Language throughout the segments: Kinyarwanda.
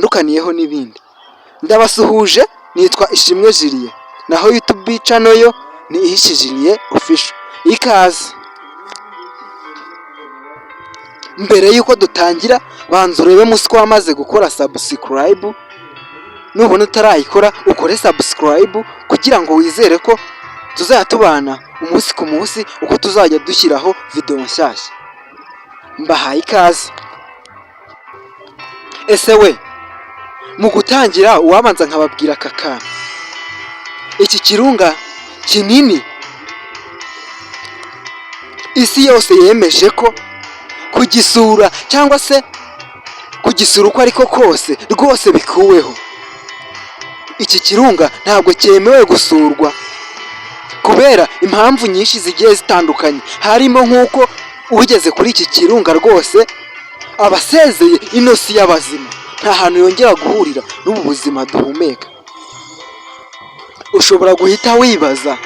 gitandukaniyeho n'ibindi. Ndabasuhuje, nitwa Ishimwe Julie, naho YouTube channel yo ni Ihishi Julie Official. Ikaze. Mbere yuko dutangira, banza urebe munsi ko wamaze gukora subscribe, nubona utarayikora ukore subscribe kugira ngo wizere ko tuzajya tubana umunsi ku munsi uko tuzajya dushyiraho video nshyashya. Mbahaye ikaze. Ese we, mu gutangira uwabanza nkababwira aka kantu. Iki kirunga kinini isi yose yemeje ko kugisura cyangwa se kugisura uko ariko kose rwose bikuweho. Iki kirunga ntabwo cyemewe gusurwa kubera impamvu nyinshi zigiye zitandukanye, harimo nk'uko ugeze kuri iki kirunga rwose abasezeye inosi y'abazima, nta hantu yongera guhurira n'ubu buzima duhumeka. Ushobora guhita wibaza,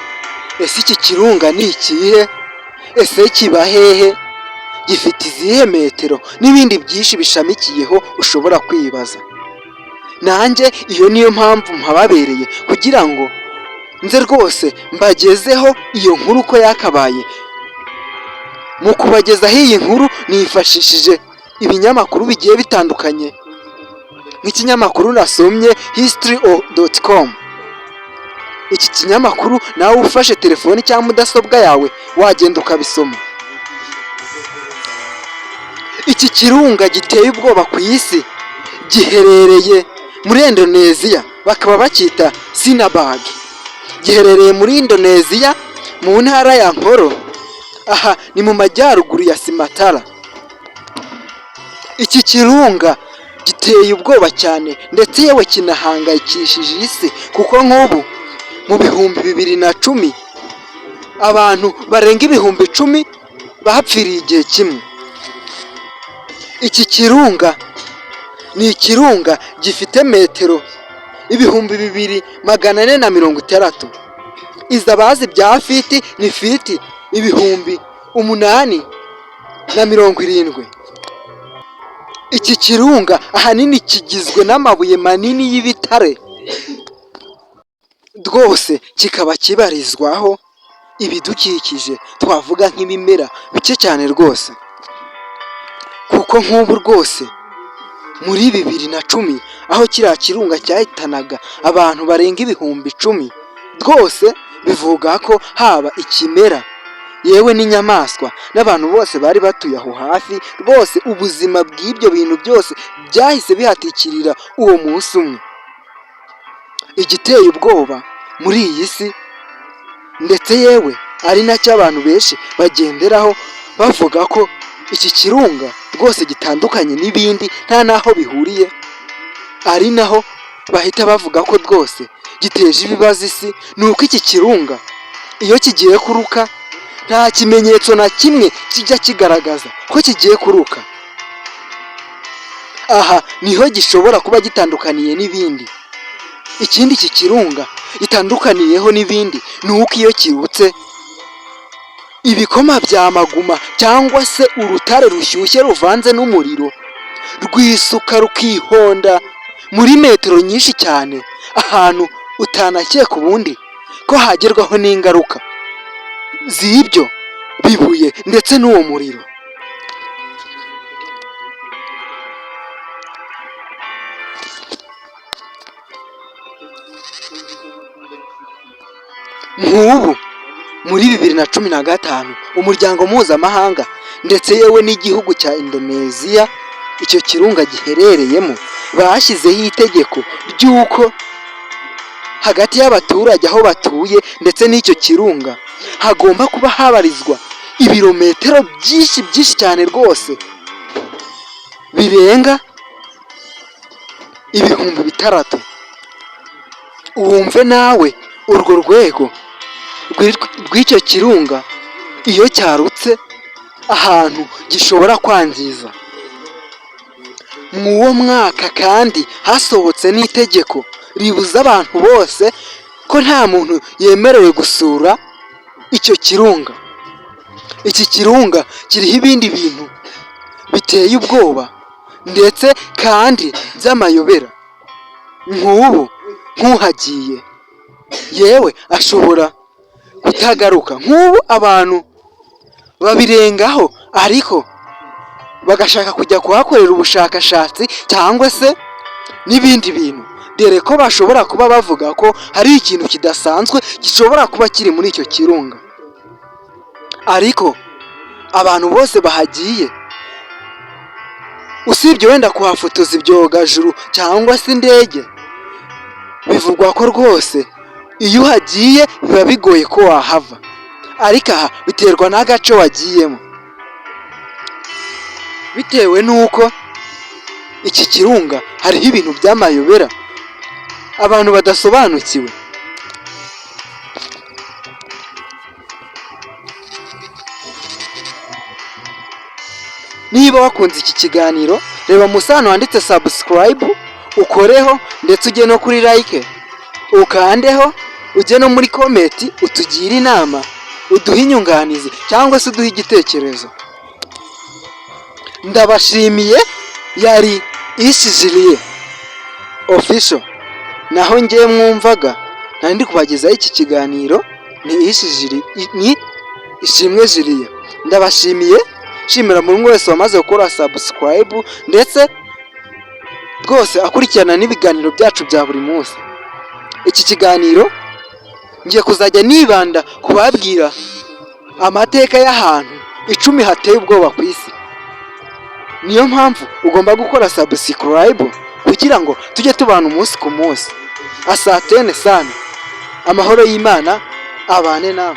ese iki kirunga ni ikihe? Ese kiba hehe? Gifite izihe metero? N'ibindi byinshi bishamikiyeho ushobora kwibaza. Nanjye iyo niyo mpamvu mpababereye, kugira ngo nze rwose mbagezeho iyo nkuru uko yakabaye. Mu kubagezaho iyi nkuru nifashishije ibinyamakuru bigiye bitandukanye, nk'ikinyamakuru nasomye history.com. Iki kinyamakuru nawe ufashe telefoni cyangwa mudasobwa yawe wagenda ukabisoma. Iki kirunga giteye ubwoba ku isi giherereye muri Indonesia, bakaba bacyita Sinabag. Giherereye muri Indonesia mu ntara ya Nkoro, aha ni mu majyaruguru ya Sumatra. Iki kirunga giteye ubwoba cyane ndetse yewe kinahangayikishije isi, kuko nk'ubu mu 2010 abantu barenga 10,000 bahapfiriye igihe kimwe. Iki kirunga ni ikirunga gifite metero 2,460. Iza bazi bya fiti ni fiti 870. Iki kirunga ahanini kigizwe n'amabuye manini y'ibitare, rwose kikaba kibarizwaho ibidukikije twavuga nk'ibimera bike cyane rwose. Kuko nk'ubu rwose muri 2010 aho kiriya kirunga cyahitanaga abantu barenga 10,000, rwose bivuga ko haba ikimera yewe n'inyamaswa n'abantu bose bari batuye aho hafi, rwose ubuzima bw'ibyo bintu byose byahise bihatikirira uwo munsi umwe. Igiteye ubwoba muri iyi si, ndetse yewe ari nacyo abantu benshi bagenderaho bavuga ko iki kirunga rwose gitandukanye n'ibindi, nta naho bihuriye, ari naho bahita bavuga ko rwose giteje ibibazo isi, ni uko iki kirunga iyo kigiye kuruka nta kimenyetso na kimwe kijya kigaragaza ko kigiye kuruka. Aha niho gishobora kuba gitandukaniye n'ibindi. Ikindi iki kirunga gitandukaniyeho n'ibindi ni uko iyo kirutse ibikoma bya maguma cyangwa se urutare rushyushye ruvanze n'umuriro rwisuka rukihonda muri metero nyinshi cyane, ahantu utanakeka ubundi ko hagerwaho n'ingaruka z'ibyo bibuye ndetse n'uwo muriro. Nk'ubu muri 2015 umuryango mpuzamahanga ndetse yewe n'igihugu cya Indonesia icyo kirunga giherereyemo bashyizeho itegeko ry'uko hagati y'abaturage aho batuye ndetse n'icyo kirunga hagomba kuba habarizwa ibirometero byinshi cyane rwose birenga 6,000. Wumve nawe urwo rwego rw'icyo kirunga iyo cyarutse ahantu gishobora kwangiza. Mw'uwo mwaka kandi hasohotse n'itegeko ribuza abantu bose ko nta muntu yemerewe gusura icyo kirunga. Iki kirunga kiriho ibindi bintu biteye ubwoba ndetse kandi by'amayobera. nk'uhagiye yewe ashobora kutagaruka. nk'ubu abantu babirengaho ariko bagashaka kujya kuhakorera ubushakashatsi cyangwa se n'ibindi bintu, dore ko bashobora kuba bavuga ko hari ikintu kidasanzwe gishobora kuba kiri muri icyo kirunga. ariko abantu bose bahagiye, usibye wenda kuhafotoza ibyogajuru cyangwa se indege, bivugwa ko rwose iyo uhagiye biba bigoye ko wahava. ariko aha biterwa n'agace wagiyemo, bitewe n'uko iki kirunga hariho ibintu by'amayobera abantu badasobanukiwe. Niba wakunze iki kiganiro, reba munsi hano handitse subscribe, ukoreho ndetse ujye no kuri like, ukandeho, ujye no muri comment utugire inama, uduhe inyunganizi cyangwa se uduhe igitekerezo. Ndabashimiye. Yari Ishijiriye official, naho ngiye mwumvaga nari ndi kubagezaho iki kiganiro ni Ishimwe Jiriye. Ndabashimiye, shimira buri umwe wese wamaze gukora subscribe ndetse rwose akurikirana n'ibiganiro byacu bya buri munsi. Iki kiganiro ngiye kuzajya nibanda kubabwira amateka y'ahantu 10 hateye ubwoba ku isi. Niyo mpamvu ugomba gukora subscribe kugira ngo tujye tubana umunsi ku munsi. Asantene sana, amahoro y'Imana abane nawe.